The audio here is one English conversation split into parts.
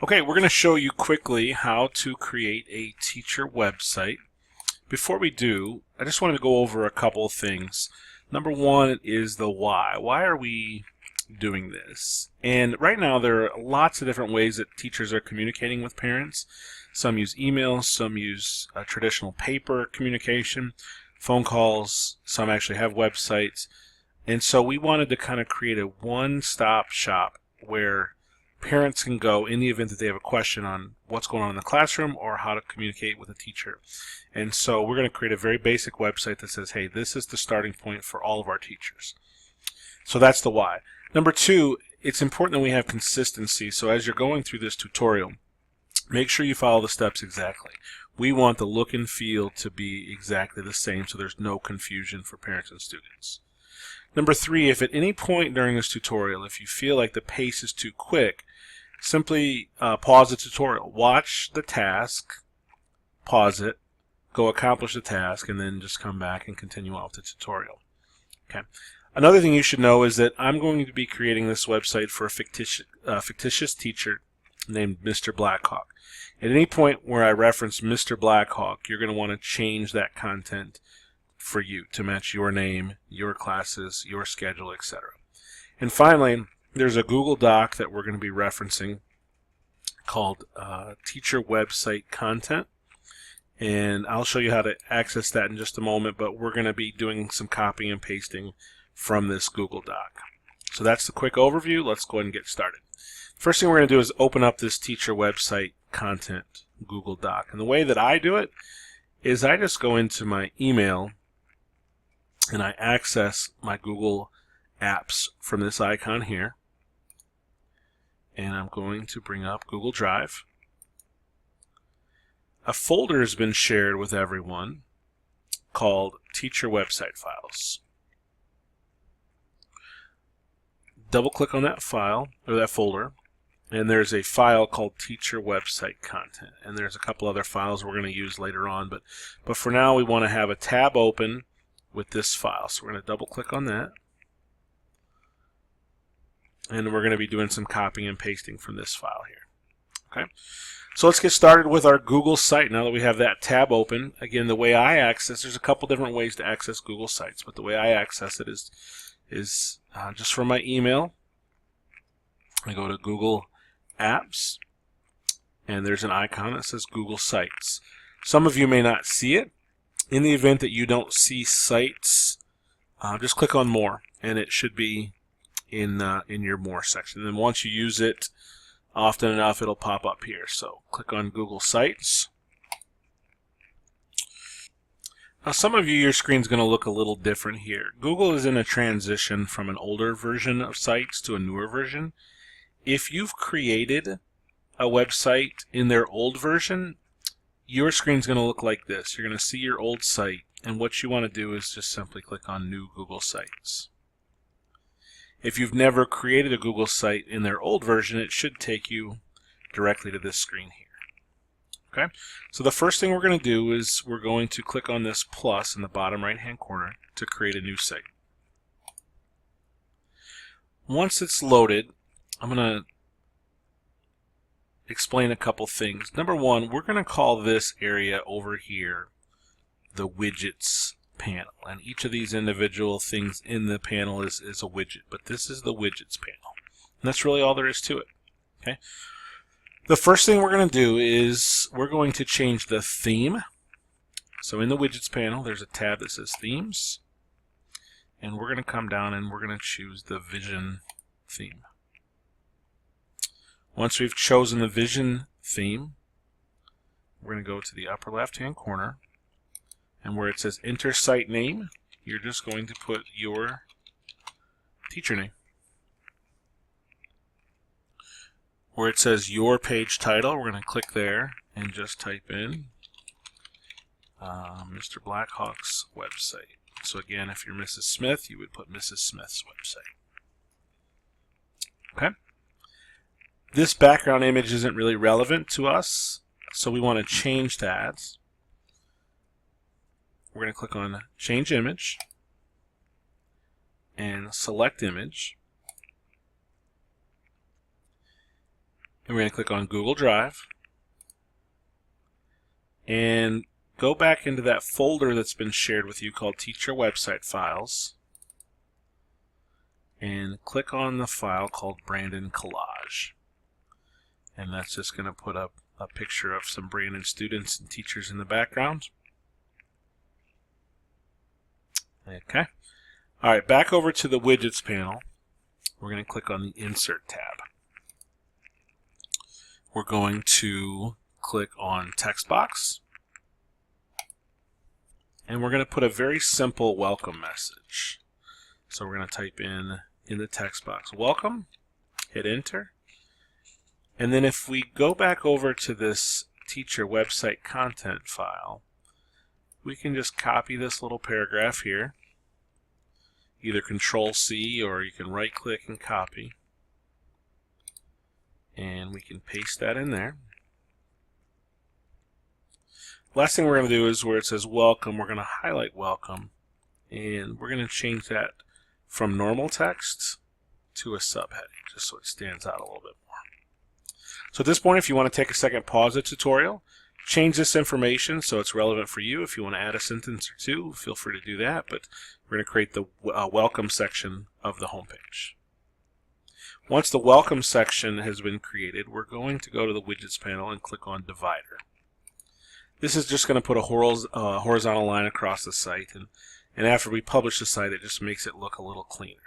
Okay, we're going to show you quickly how to create a teacher website. Before we do, I just wanted to go over a couple of things. Number one is the why. Why are we doing this? And right now there are lots of different ways that teachers are communicating with parents. Some use email, some use traditional paper communication, phone calls, some actually have websites. And so we wanted to kind of create a one-stop shop where parents can go in the event that they have a question on what's going on in the classroom or how to communicate with a teacher. And so we're going to create a very basic website that says, hey, this is the starting point for all of our teachers. So that's the why. Number two, it's important that we have consistency. So as you're going through this tutorial, make sure you follow the steps exactly. We want the look and feel to be exactly the same so there's no confusion for parents and students. Number three, if at any point during this tutorial, if you feel like the pace is too quick, simply pause the tutorial. Watch the task, pause it, go accomplish the task, and then just come back and continue on with the tutorial. Okay. Another thing you should know is that I'm going to be creating this website for a fictitious teacher named Mr. Blackhawk. At any point where I reference Mr. Blackhawk, you're going to want to change that content for you to match your name, your classes, your schedule, etc. And finally, there's a Google Doc that we're going to be referencing called Teacher Website Content. And I'll show you how to access that in just a moment, but we're going to be doing some copying and pasting from this Google Doc. So that's the quick overview. Let's go ahead and get started. First thing we're going to do is open up this Teacher Website Content Google Doc. And the way that I do it is I just go into my email and I access my Google Apps from this icon here. And I'm going to bring up Google Drive. A folder has been shared with everyone called Teacher Website Files. Double click on that file or that folder, and there's a file called Teacher Website Content. And there's a couple other files we're going to use later on, but for now we want to have a tab open with this file. So we're going to double click on that. And we're going to be doing some copying and pasting from this file here. Okay. So let's get started with our Google site now that we have that tab open. Again, the way I access, there's a couple different ways to access Google Sites, but the way I access it is just from my email. I go to Google Apps, and there's an icon that says Google Sites. Some of you may not see it. In the event that you don't see sites, just click on More, and it should be in your More section. And then once you use it often enough, it'll pop up here. So click on Google Sites. Now some of you, your screen's going to look a little different here. Google is in a transition from an older version of sites to a newer version. If you've created a website in their old version, your screen's going to look like this. You're going to see your old site, and what you want to do is just simply click on New Google Sites. If you've never created a Google site in their old version, it should take you directly to this screen here. Okay, so the first thing we're going to do is we're going to click on this plus in the bottom right hand corner to create a new site. Once it's loaded, I'm going to explain a couple things. Number one, we're going to call this area over here the Widgets panel, and each of these individual things in the panel is a widget, but this is the Widgets panel, and that's really all there is to it. Okay. The first thing we're going to do is we're going to change the theme. So in the Widgets panel, there's a tab that says Themes, and we're going to come down and we're going to choose the Vision theme. Once we've chosen the Vision theme, we're going to go to the upper left hand corner, and where it says Enter Site Name, you're just going to put your teacher name. Where it says Your Page Title, we're going to click there and just type in Mr. Blackhawk's website. So again, if you're Mrs. Smith, you would put Mrs. Smith's website. Okay. This background image isn't really relevant to us, so we want to change that. We're going to click on Change Image and select Image. And we're going to click on Google Drive and go back into that folder that's been shared with you called Teacher Website Files and click on the file called Brandon Collage. And that's just going to put up a picture of some Brandon students and teachers in the background. Okay. All right, back over to the Widgets panel. We're going to click on the Insert tab. We're going to click on Text Box. And we're going to put a very simple welcome message. So we're going to type in the text box, welcome, hit enter. And then if we go back over to this teacher website content file, we can just copy this little paragraph here. Either Control-C or you can right-click and copy. And we can paste that in there. Last thing we're going to do is where it says welcome, we're going to highlight welcome. And we're going to change that from normal text to a subheading, just so it stands out a little bit more. So at this point, if you want to take a second, pause the tutorial, change this information so it's relevant for you. If you want to add a sentence or two, feel free to do that, but we're going to create the welcome section of the homepage. Once the welcome section has been created, we're going to go to the Widgets panel and click on Divider. This is just going to put a horizontal line across the site, and after we publish the site, it just makes it look a little cleaner.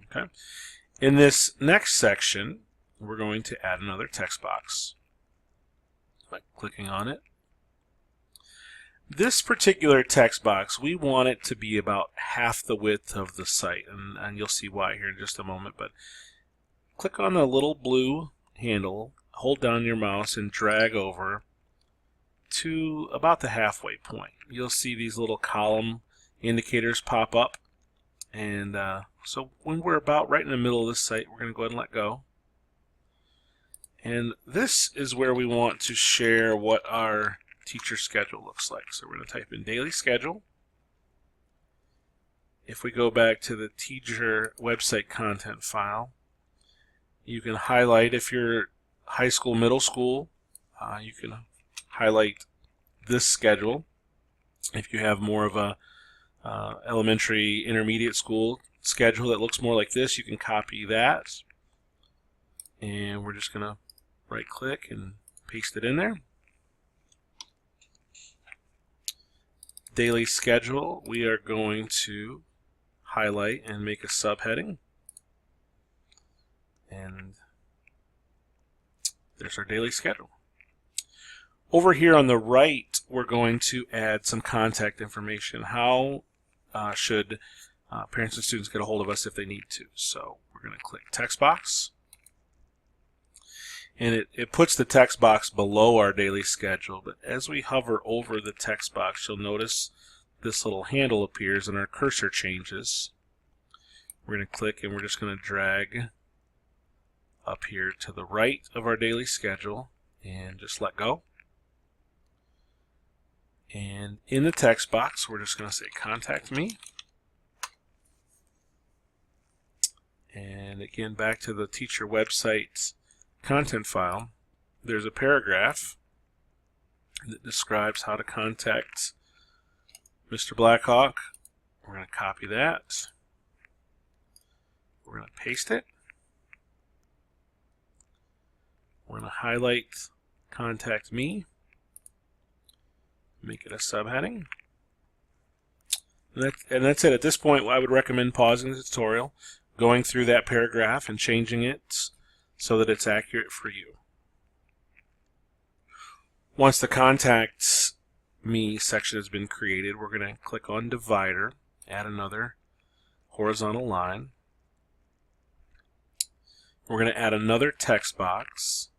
Okay. In this next section, we're going to add another text box by clicking on it. This particular text box, we want it to be about half the width of the site, and you'll see why here in just a moment. But click on the little blue handle, hold down your mouse, and drag over to about the halfway point. You'll see these little column indicators pop up, and so when we're about right in the middle of this site, we're going to go ahead and let go. And this is where we want to share what our teacher schedule looks like. So we're going to type in daily schedule. If we go back to the teacher website content file, you can highlight, if you're high school, middle school, you can highlight this schedule. If you have more of a elementary, intermediate school schedule that looks more like this, you can copy that. And we're just going to right click and paste it in there. Daily schedule, we are going to highlight and make a subheading. And there's our daily schedule. Over here on the right, we're going to add some contact information. How should parents and students get a hold of us if they need to? So we're going to click text box. And it puts the text box below our daily schedule. But as we hover over the text box, you'll notice this little handle appears and our cursor changes. We're going to click and we're just going to drag up here to the right of our daily schedule and just let go. And in the text box, we're just going to say contact me. And again, back to the teacher website content file, there's a paragraph that describes how to contact Mr. Blackhawk. We're going to copy that. We're going to paste it. We're going to highlight contact me, make it a subheading. And that's it. At this point, I would recommend pausing the tutorial, going through that paragraph and changing it so that it's accurate for you. Once the Contact Me section has been created, we're going to click on Divider, add another horizontal line. We're going to add another text box.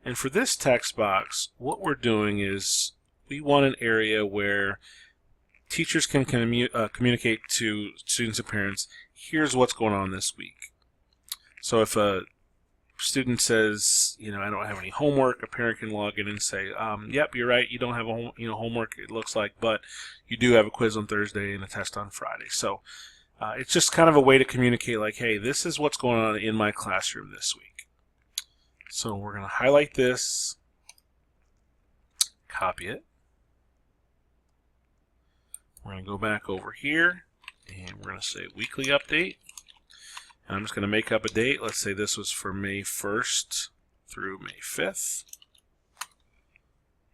And for this text box, what we're doing is we want an area where teachers can communicate to students and parents, here's what's going on this week. So if a student says, I don't have any homework, a parent can log in and say, yep, you're right, you don't have homework, it looks like, but you do have a quiz on Thursday and a test on Friday. So It's just kind of a way to communicate like, hey, this is what's going on in my classroom this week. So we're going to highlight this, copy it. We're going to go back over here and we're going to say weekly update. And I'm just going to make up a date. Let's say this was for May 1st through May 5th.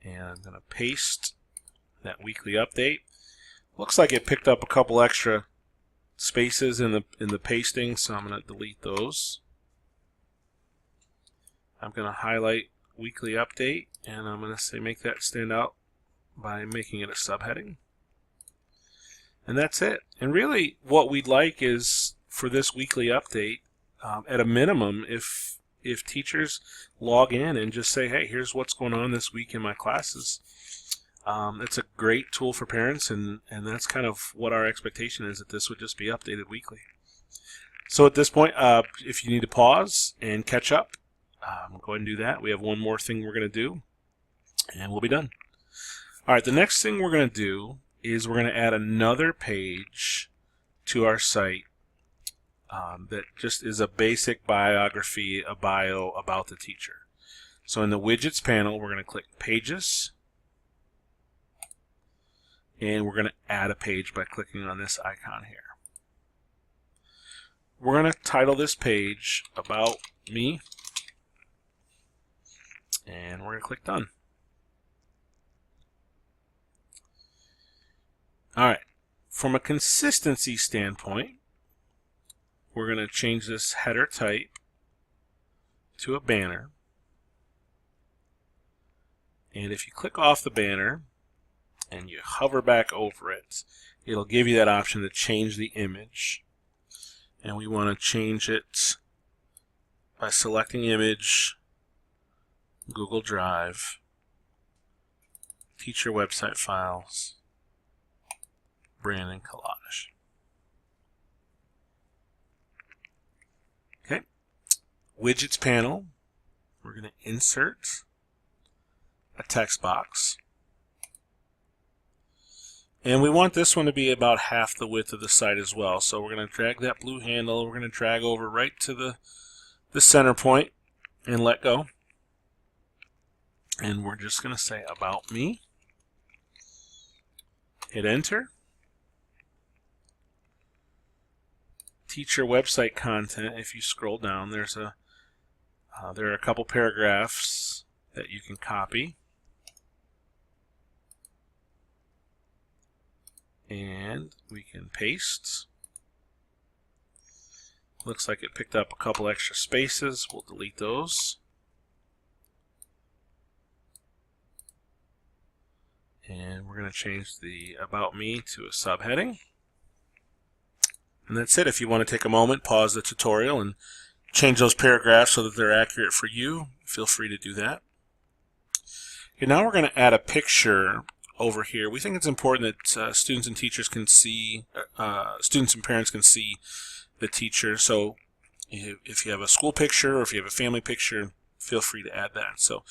And I'm going to paste that weekly update. Looks like it picked up a couple extra spaces in the pasting, so I'm going to delete those. I'm going to highlight weekly update, and I'm going to say make that stand out by making it a subheading. And that's it. And really what we'd like is for this weekly update, at a minimum, if teachers log in and just say, hey, here's what's going on this week in my classes, it's a great tool for parents, and that's kind of what our expectation is, that this would just be updated weekly. So at this point, if you need to pause and catch up, go ahead and do that. We have one more thing we're going to do, and we'll be done. All right, the next thing we're going to do is we're going to add another page to our site that just is a basic biography, a bio about the teacher. So in the Widgets panel, we're going to click Pages, and we're going to add a page by clicking on this icon here. We're going to title this page About Me, and we're going to click Done. Alright, from a consistency standpoint, we're going to change this header type to a banner. And if you click off the banner and you hover back over it, it'll give you that option to change the image. And we want to change it by selecting Image, Google Drive, Teacher Website Files, Brand and Collage. Okay, Widgets panel, we're going to insert a text box. And we want this one to be about half the width of the site as well. So we're going to drag that blue handle, we're going to drag over right to the center point and let go. And we're just going to say About Me. Hit enter. Teacher website content, if you scroll down, there are a couple paragraphs that you can copy. And we can paste. Looks like it picked up a couple extra spaces. We'll delete those. And we're going to change the About Me to a subheading. And that's it. If you want to take a moment, pause the tutorial and change those paragraphs so that they're accurate for you, feel free to do that. Okay, now we're going to add a picture over here. We think it's important that students and teachers can see, students and parents can see the teacher. So if you have a school picture or if you have a family picture, feel free to add that. So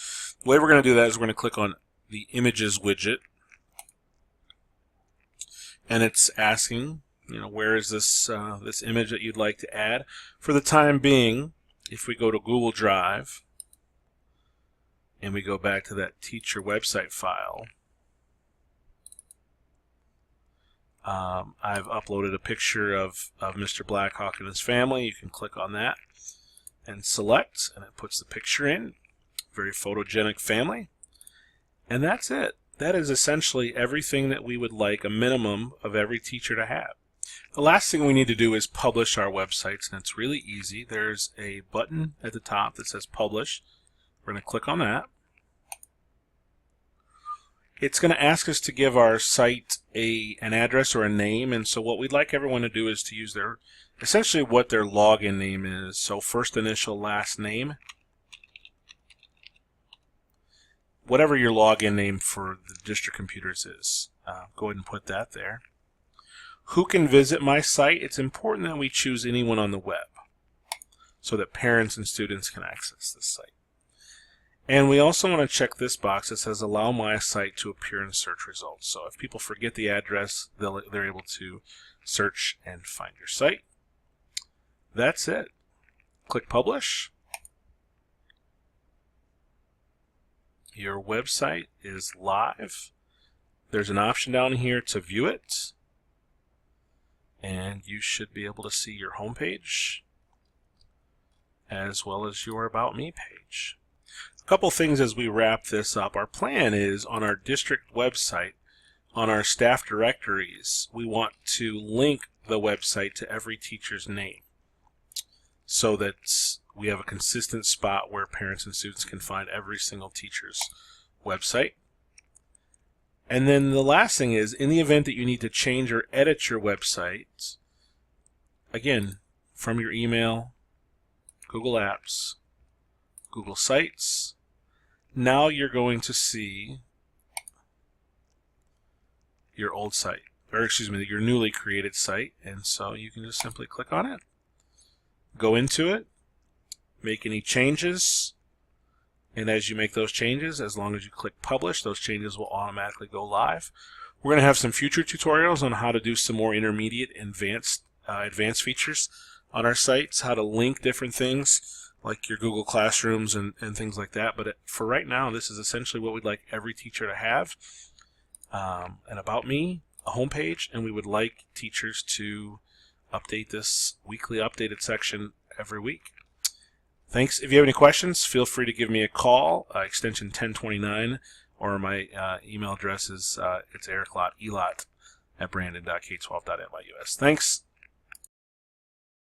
the way we're going to do that is we're going to click on the Images widget, and it's asking, where is this this image that you'd like to add. For the time being, if we go to Google Drive and we go back to that teacher website file, I've uploaded a picture of Mr. Blackhawk and his family. You can click on that and select, and it puts the picture in. Very photogenic family. And that's it. That is essentially everything that we would like a minimum of every teacher to have. The last thing we need to do is publish our websites, and it's really easy. There's a button at the top that says Publish. We're going to click on that. It's going to ask us to give our site an address or a name, and so what we'd like everyone to do is to use essentially what their login name is. So first initial, last name. Whatever your login name for the district computers is, go ahead and put that there. Who can visit my site? It's important that we choose anyone on the web so that parents and students can access this site. And we also want to check this box that says Allow my site to appear in search results. So if people forget the address, they're able to search and find your site. That's it. Click Publish. Your website is live. There's an option down here to view it, and you should be able to see your home page as well as your About Me page. A couple things as we wrap this up. Our plan is on our district website, on our staff directories, we want to link the website to every teacher's name so that we have a consistent spot where parents and students can find every single teacher's website. And then the last thing is, in the event that you need to change or edit your website, again, from your email, Google Apps, Google Sites, now you're going to see your old site, or excuse me, your newly created site, and so you can just simply click on it, go into it, make any changes, and as you make those changes, as long as you click Publish, those changes will automatically go live. We're going to have some future tutorials on how to do some more intermediate advanced features on our sites, how to link different things like your Google Classrooms and things like that. But for right now, this is essentially what we'd like every teacher to have. An About Me, a homepage, and we would like teachers to update this weekly updated section every week. Thanks. If you have any questions, feel free to give me a call, extension 1029, or my email address is it's eric.elot@brandon.k12.myus. Thanks.